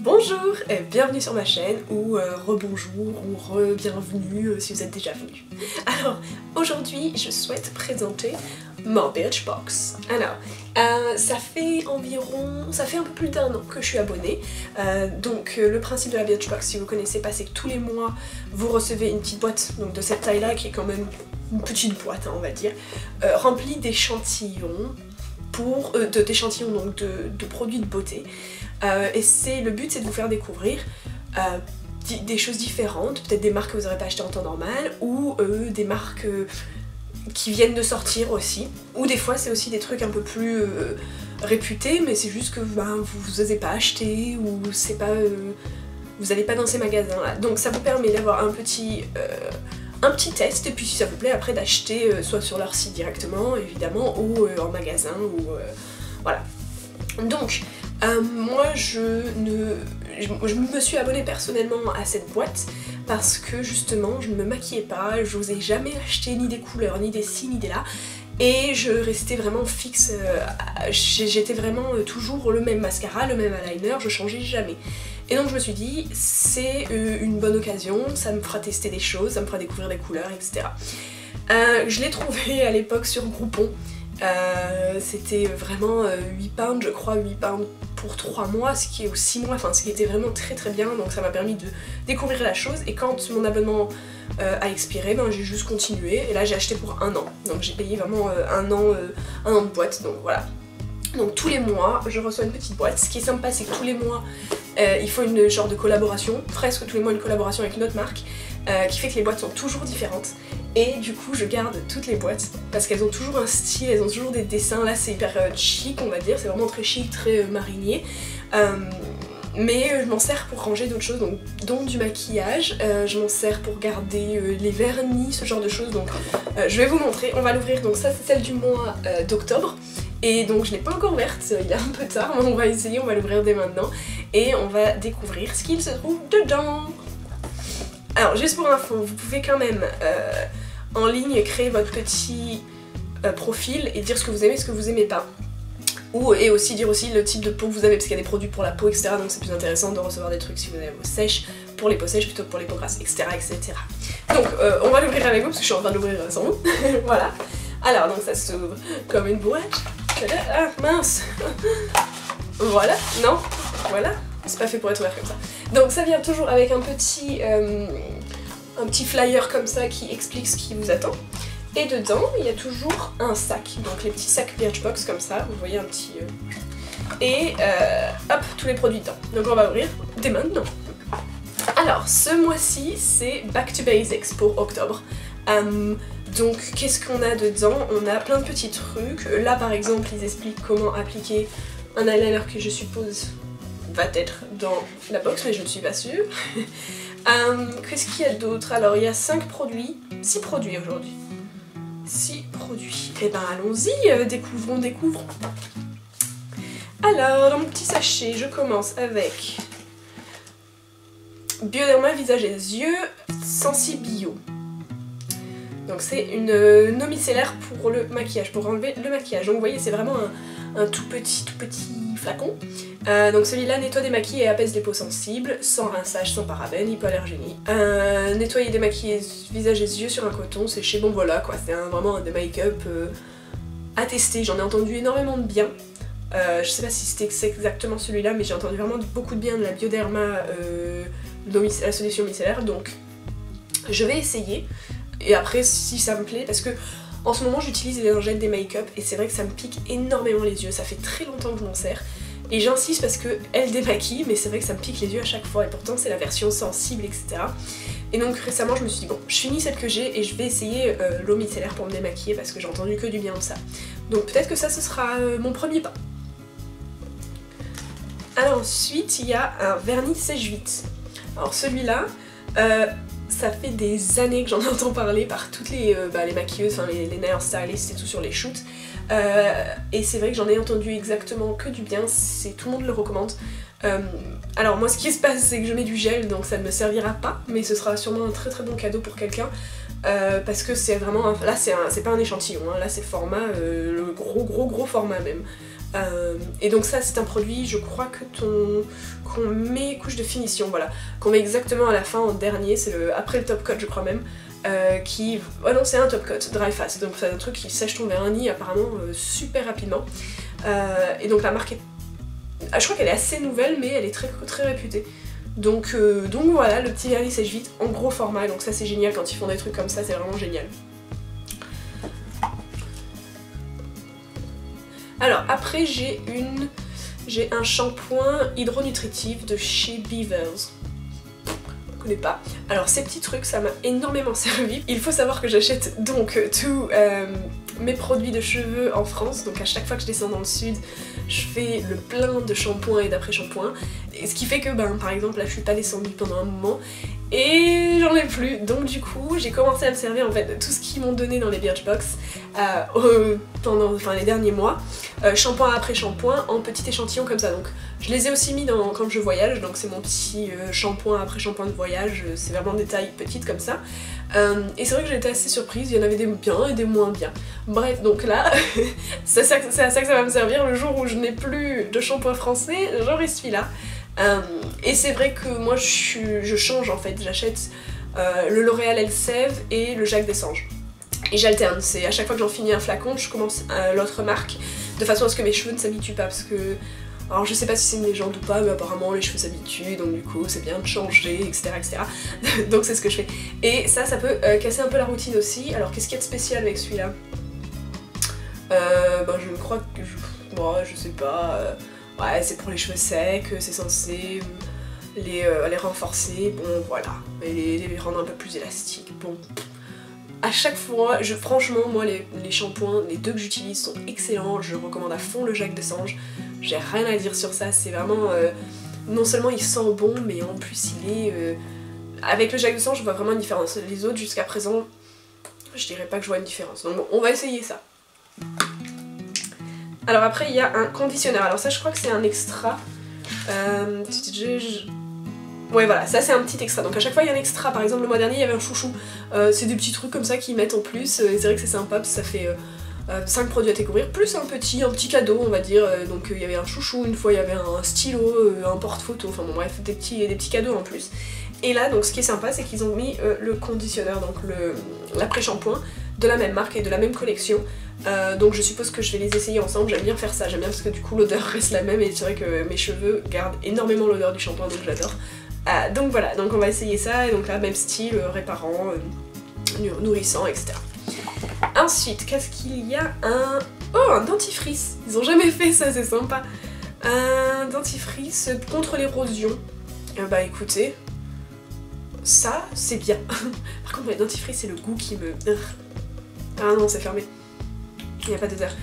Bonjour et bienvenue sur ma chaîne, ou rebonjour, ou re-bienvenue si vous êtes déjà venu. Alors, aujourd'hui, je souhaite présenter ma Birchbox. Alors, ça fait un peu plus d'1 an que je suis abonnée. Donc, le principe de la Birchbox, si vous connaissez pas, c'est que tous les mois, vous recevez une petite boîte donc de cette taille-là, qui est quand même une petite boîte, hein, on va dire, remplie d'échantillons, d'échantillons donc de produits de beauté. Et le but, c'est de vous faire découvrir des choses différentes, peut-être des marques que vous n'aurez pas achetées en temps normal, ou des marques qui viennent de sortir aussi, ou des fois c'est aussi des trucs un peu plus réputés, mais c'est juste que vous n'osez pas acheter, ou c'est pas, vous n'allez pas dans ces magasins là. Donc ça vous permet d'avoir un petit test, et puis si ça vous plaît après d'acheter soit sur leur site directement évidemment, ou en magasin, ou voilà. Donc moi je me suis abonnée personnellement à cette boîte parce que justement je ne me maquillais pas, je n'osais jamais acheter ni des couleurs, ni des ci, ni des là, et je restais vraiment fixe, j'étais vraiment toujours le même mascara, le même eyeliner, je changeais jamais. Et donc je me suis dit, c'est une bonne occasion, ça me fera tester des choses, ça me fera découvrir des couleurs, etc. Je l'ai trouvé à l'époque sur Groupon. C'était vraiment 8 pounds, je crois, 8 pounds pour 3 mois, ce qui est aux 6 mois, enfin ce qui était vraiment très bien, donc ça m'a permis de découvrir la chose. Et quand mon abonnement a expiré, j'ai juste continué, et là j'ai acheté pour 1 an, donc j'ai payé vraiment un an de boîte, donc voilà. Donc tous les mois je reçois une petite boîte. Ce qui est sympa, c'est que tous les mois il faut une genre de collaboration, presque tous les mois une collaboration avec une autre marque, qui fait que les boîtes sont toujours différentes. Et du coup je garde toutes les boîtes parce qu'elles ont toujours un style, elles ont toujours des dessins. Là c'est hyper chic, on va dire, c'est vraiment très chic, très marinier. Mais je m'en sers pour ranger d'autres choses, dont du maquillage, je m'en sers pour garder les vernis, ce genre de choses. Donc je vais vous montrer, on va l'ouvrir. Donc ça c'est celle du mois d'octobre. Et donc je l'ai pas encore ouverte, il est un peu tard, mais on va essayer, on va l'ouvrir dès maintenant. Et on va découvrir ce qu'il se trouve dedans. Alors juste pour info, vous pouvez quand même en ligne créer votre petit profil et dire ce que vous aimez, ce que vous aimez pas. Et aussi dire aussi le type de peau que vous avez, parce qu'il y a des produits pour la peau, etc. Donc c'est plus intéressant de recevoir des trucs si vous avez peau sèche, pour les peaux sèches plutôt que pour les peaux grasses, etc. etc. Donc on va l'ouvrir avec vous, parce que je suis en train de l'ouvrir sans vous. Voilà. Alors donc ça s'ouvre comme une boîte. Ah mince. Voilà, non, voilà. C'est pas fait pour être ouvert comme ça. Donc ça vient toujours avec un petit flyer comme ça qui explique ce qui vous attend. Et dedans, il y a toujours un sac, donc les petits sacs Birchbox comme ça, vous voyez un petit... Et hop, tous les produits dedans. Donc on va ouvrir dès maintenant. Alors, ce mois-ci, c'est Back to Basics pour octobre. Donc qu'est-ce qu'on a dedans? On a plein de petits trucs. Là par exemple, ils expliquent comment appliquer un eyeliner que je suppose va être dans la box, mais je ne suis pas sûre. Qu'est-ce qu'il y a d'autre? Alors il y a 6 produits aujourd'hui. 6 produits. Et ben allons-y, découvrons. Alors dans mon petit sachet, je commence avec Bioderma visage et yeux Sensi Bio. Donc c'est une eau micellaire pour le maquillage, pour enlever le maquillage. Donc vous voyez, c'est vraiment un tout petit flacon. Donc celui-là nettoie, démaquille et apaise les peaux sensibles, sans rinçage, sans parabènes, hypoallergénie. Nettoyer, démaquiller visage et yeux sur un coton, sécher, bon voilà quoi, c'est vraiment un des make-up à tester. J'en ai entendu énormément de bien. Je sais pas si c'était exactement celui-là, mais j'ai entendu vraiment beaucoup de bien de la Bioderma, la solution micellaire, donc je vais essayer. Et après si ça me plaît, parce que en ce moment j'utilise les lingettes des make-up et c'est vrai que ça me pique énormément les yeux, ça fait très longtemps que je m'en sers. Et j'insiste parce qu'elle démaquille, mais c'est vrai que ça me pique les yeux à chaque fois, et pourtant c'est la version sensible, etc. Et donc récemment je me suis dit bon, je finis celle que j'ai et je vais essayer l'eau micellaire pour me démaquiller parce que j'ai entendu que du bien de ça. Donc peut-être que ça ce sera mon premier pas. Alors ensuite il y a un vernis sèche-vite. Alors celui-là, ça fait des années que j'en entends parler par toutes les maquilleuses, enfin les nail stylists et tout sur les shoots. Et c'est vrai que j'en ai entendu exactement que du bien, tout le monde le recommande. Alors moi ce qui se passe c'est que je mets du gel, donc ça ne me servira pas, mais ce sera sûrement un très bon cadeau pour quelqu'un. parce que c'est vraiment, là c'est pas un échantillon, hein, là c'est format, le gros format même. Et donc ça c'est un produit, je crois que qu'on met couche de finition, voilà, qu'on met exactement à la fin en dernier, c'est après le top coat je crois même, oh non c'est un top coat, dry fast, donc c'est un truc qui sèche ton vernis apparemment super rapidement. Et donc la marque est, je crois qu'elle est assez nouvelle mais elle est très réputée. Donc voilà, le petit vernis sèche vite en gros format, donc ça c'est génial quand ils font des trucs comme ça, c'est vraiment génial. Alors après j'ai un shampoing hydronutritif de chez Beavers. Je connais pas. Alors ces petits trucs ça m'a énormément servi. Il faut savoir que j'achète donc tous mes produits de cheveux en France, donc à chaque fois que je descends dans le sud je fais le plein de shampoings et d'après-shampoings, et ce qui fait que par exemple là je suis pas descendue pendant un moment et j'en ai plus, donc du coup j'ai commencé à me servir en fait de tout ce qu'ils m'ont donné dans les Birchbox pendant les derniers mois, shampoing après shampoing en petit échantillon comme ça. Donc je les ai aussi mis quand je voyage, donc c'est mon petit shampoing après shampoing de voyage, c'est vraiment des tailles petites comme ça. Et c'est vrai que j'ai été assez surprise, il y en avait des bien et des moins bien. Bref, donc là, c'est à ça que ça va me servir le jour où je n'ai plus de shampoing français, j'aurai celui-là. Et c'est vrai que moi je change en fait, j'achète le L'Oréal Elseve et le Jacques Dessange. Et j'alterne, c'est à chaque fois que j'en finis un flacon, je commence l'autre marque, de façon à ce que mes cheveux ne s'habituent pas, parce que... Alors je sais pas si c'est une légende ou pas, mais apparemment les cheveux s'habituent, donc du coup c'est bien de changer, etc. Donc c'est ce que je fais. Et ça peut casser un peu la routine aussi. Alors qu'est-ce qu'il y a de spécial avec celui-là? Je crois que... je sais pas... ouais, c'est pour les cheveux secs, c'est censé les renforcer, bon voilà, et les rendre un peu plus élastiques, bon... À chaque fois, franchement, moi les shampoings, les deux que j'utilise sont excellents, je recommande à fond le Jacques Dessange, j'ai rien à dire sur ça, c'est vraiment... non seulement il sent bon, mais en plus il est... avec le Jacques Dessange, je vois vraiment une différence. Les autres, jusqu'à présent, je dirais pas que je vois une différence. Donc bon, on va essayer ça. Alors après, il y a un conditionneur. Alors ça, je crois que c'est un extra. Ouais voilà, ça c'est un petit extra, donc à chaque fois il y a un extra. Par exemple le mois dernier il y avait un chouchou, c'est des petits trucs comme ça qu'ils mettent en plus, et c'est vrai que c'est sympa parce que ça fait 5 produits à découvrir, plus un petit cadeau on va dire, donc il y avait un chouchou, une fois il y avait un stylo, un porte-photo, enfin bon bref, des petits cadeaux en plus. Et là donc ce qui est sympa c'est qu'ils ont mis le conditionneur, donc l'après-shampoing de la même marque et de la même collection. Donc je suppose que je vais les essayer ensemble, j'aime bien faire ça, j'aime bien parce que du coup l'odeur reste la même et c'est vrai que mes cheveux gardent énormément l'odeur du shampoing, donc j'adore. Donc voilà, donc on va essayer ça, et donc là même style, réparant, nourrissant, etc. Ensuite, qu'est-ce qu'il y a? Oh, un dentifrice. Ils ont jamais fait ça, c'est sympa. Un dentifrice contre l'érosion. Bah écoutez, ça c'est bien. Par contre les dentifrices c'est le goût qui me... Ah non, c'est fermé. Il n'y a pas d'odeur.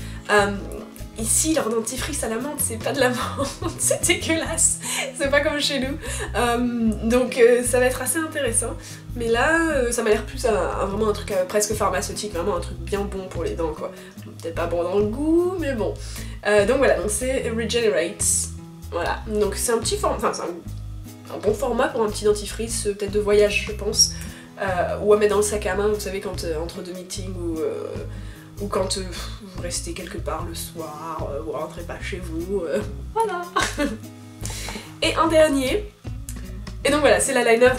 Ici, leur dentifrice à la menthe, c'est pas de la menthe, c'est dégueulasse, c'est pas comme chez nous. Donc ça va être assez intéressant. Mais là, ça m'a l'air plus à vraiment un truc presque pharmaceutique, vraiment un truc bien bon pour les dents quoi. Peut-être pas bon dans le goût, mais bon. Donc voilà, donc c'est Regenerate. Voilà, donc c'est un petit format, enfin c'est un bon format pour un petit dentifrice, peut-être de voyage je pense. Ou à mettre dans le sac à main, vous savez, quand entre deux meetings ou quand vous restez quelque part le soir, vous rentrez pas chez vous, voilà. Et un dernier, et donc voilà, c'est l'eyeliner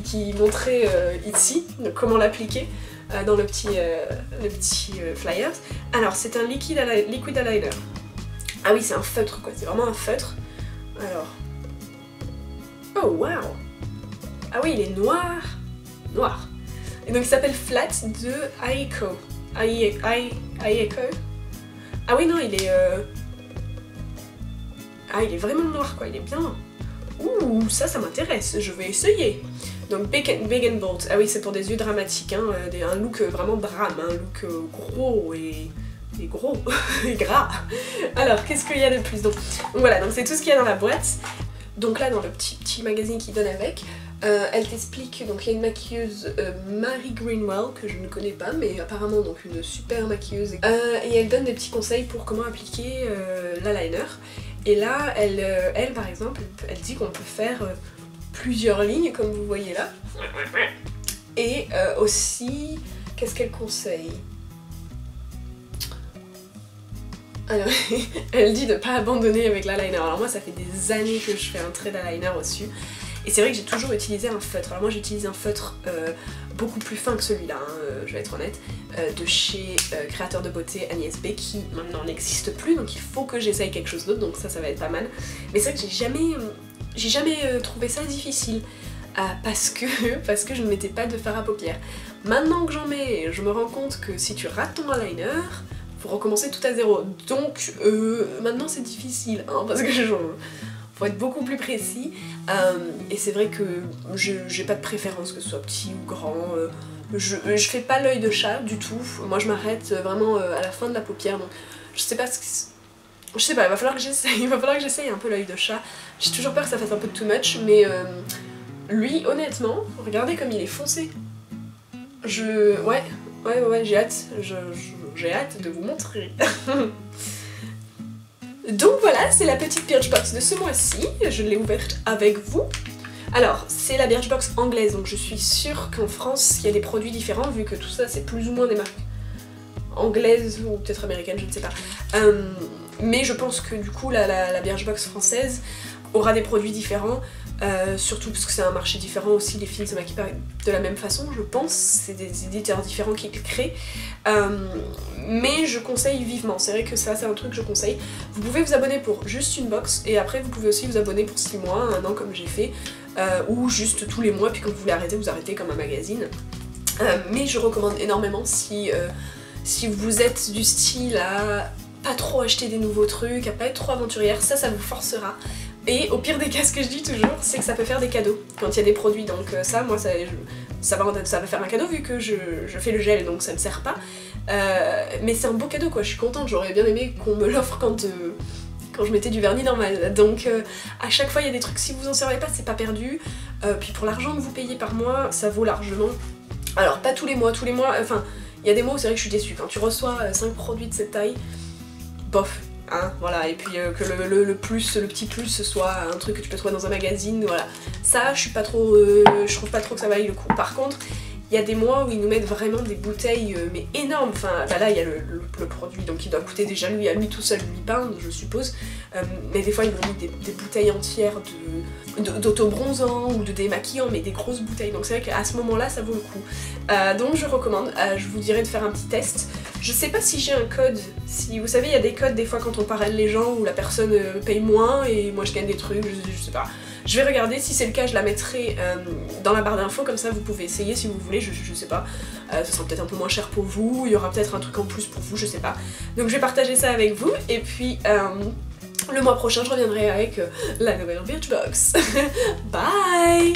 qui montrait ici, donc comment l'appliquer dans le petit flyer. Alors c'est un liquid eyeliner. Ah oui, c'est un feutre quoi, c'est vraiment un feutre. Alors, oh waouh. Ah oui, il est noir. Et donc il s'appelle Flat de Aiko. Aiko. Ah oui non, il est ah il est vraiment noir quoi, il est bien. Ouh, ça m'intéresse, je vais essayer. Donc Big & Bold, ah oui c'est pour des yeux dramatiques, hein, un look vraiment drame, un look gros et gros et gras. Alors qu'est-ce qu'il y a de plus? Donc voilà, donc c'est tout ce qu'il y a dans la boîte. Donc là dans le petit magazine qui donne avec, elle t'explique, donc il y a une maquilleuse Mary Greenwell que je ne connais pas mais apparemment donc une super maquilleuse, et elle donne des petits conseils pour comment appliquer l'eyeliner. Et là elle par exemple elle dit qu'on peut faire plusieurs lignes comme vous voyez là, Et aussi, qu'est-ce qu'elle conseille? Alors, elle dit de pas abandonner avec l'eyeliner. Alors moi ça fait des années que je fais un trait d'eyeliner au-dessus. Et c'est vrai que j'ai toujours utilisé un feutre. Alors moi j'utilise un feutre beaucoup plus fin que celui-là, hein, je vais être honnête, de chez Créateur de Beauté Agnès B, qui maintenant n'existe plus, donc il faut que j'essaye quelque chose d'autre, donc ça va être pas mal. Mais c'est vrai que j'ai jamais trouvé ça difficile, parce que je ne mettais pas de fard à paupières. Maintenant que j'en mets, je me rends compte que si tu rates ton eyeliner, faut recommencer tout à zéro. Donc maintenant c'est difficile, hein, parce que faut être beaucoup plus précis. Et c'est vrai que j'ai pas de préférence que ce soit petit ou grand. Je fais pas l'œil de chat du tout. Moi je m'arrête vraiment à la fin de la paupière. Donc je sais pas ce que... Je sais pas, il va falloir que j'essaye un peu l'œil de chat. J'ai toujours peur que ça fasse un peu too much, mais lui honnêtement, regardez comme il est foncé. Ouais, j'ai hâte. J'ai hâte de vous montrer. Donc voilà, c'est la petite Birchbox de ce mois-ci, je l'ai ouverte avec vous. Alors, c'est la Birchbox anglaise, donc je suis sûre qu'en France, il y a des produits différents, vu que tout ça, c'est plus ou moins des marques anglaises, ou peut-être américaines, je ne sais pas. Mais je pense que du coup, la Birchbox française aura des produits différents, surtout parce que c'est un marché différent aussi, les filles ne se maquillent pas de la même façon, je pense, c'est des éditeurs différents qui le créent. Mais je conseille vivement, c'est vrai que ça c'est un truc que je conseille. Vous pouvez vous abonner pour juste une box et après vous pouvez aussi vous abonner pour 6 mois, 1 an comme j'ai fait, ou juste tous les mois, puis quand vous voulez arrêter, vous arrêtez comme un magazine. Mais je recommande énormément si vous êtes du style à pas trop acheter des nouveaux trucs, à pas être trop aventurière, ça vous forcera. Et au pire des cas, ce que je dis toujours, c'est que ça peut faire des cadeaux quand il y a des produits, donc ça, moi, ça va faire un cadeau vu que je fais le gel, donc ça ne sert pas. Mais c'est un beau cadeau, quoi, je suis contente, j'aurais bien aimé qu'on me l'offre quand je mettais du vernis normal. Donc à chaque fois, il y a des trucs, si vous en servez pas, c'est pas perdu. Puis pour l'argent que vous payez par mois, ça vaut largement. Alors pas tous les mois, enfin, il y a des mois où c'est vrai que je suis déçue. Quand tu reçois 5 produits de cette taille, bof. Hein, voilà, et puis que le petit plus ce soit un truc que tu peux trouver dans un magazine, voilà. Ça, je trouve pas trop que ça vaille le coup. Par contre, il y a des mois où ils nous mettent vraiment des bouteilles mais énormes. Enfin, bah là, il y a le produit, donc il doit coûter déjà lui tout seul 8 pounds, je suppose. Mais des fois, ils nous mettent des bouteilles entières d'auto-bronzant ou de démaquillant, mais des grosses bouteilles. Donc c'est vrai qu'à ce moment-là, ça vaut le coup. Donc je recommande, je vous dirais de faire un petit test. Je sais pas si j'ai un code, si vous savez, il y a des codes des fois quand on parraine les gens où la personne paye moins et moi je gagne des trucs, je sais pas. Je vais regarder, si c'est le cas, je la mettrai dans la barre d'infos, comme ça vous pouvez essayer si vous voulez, je sais pas. Ce sera peut-être un peu moins cher pour vous, il y aura peut-être un truc en plus pour vous, je sais pas. Donc je vais partager ça avec vous, et puis le mois prochain je reviendrai avec la nouvelle Birchbox. Bye!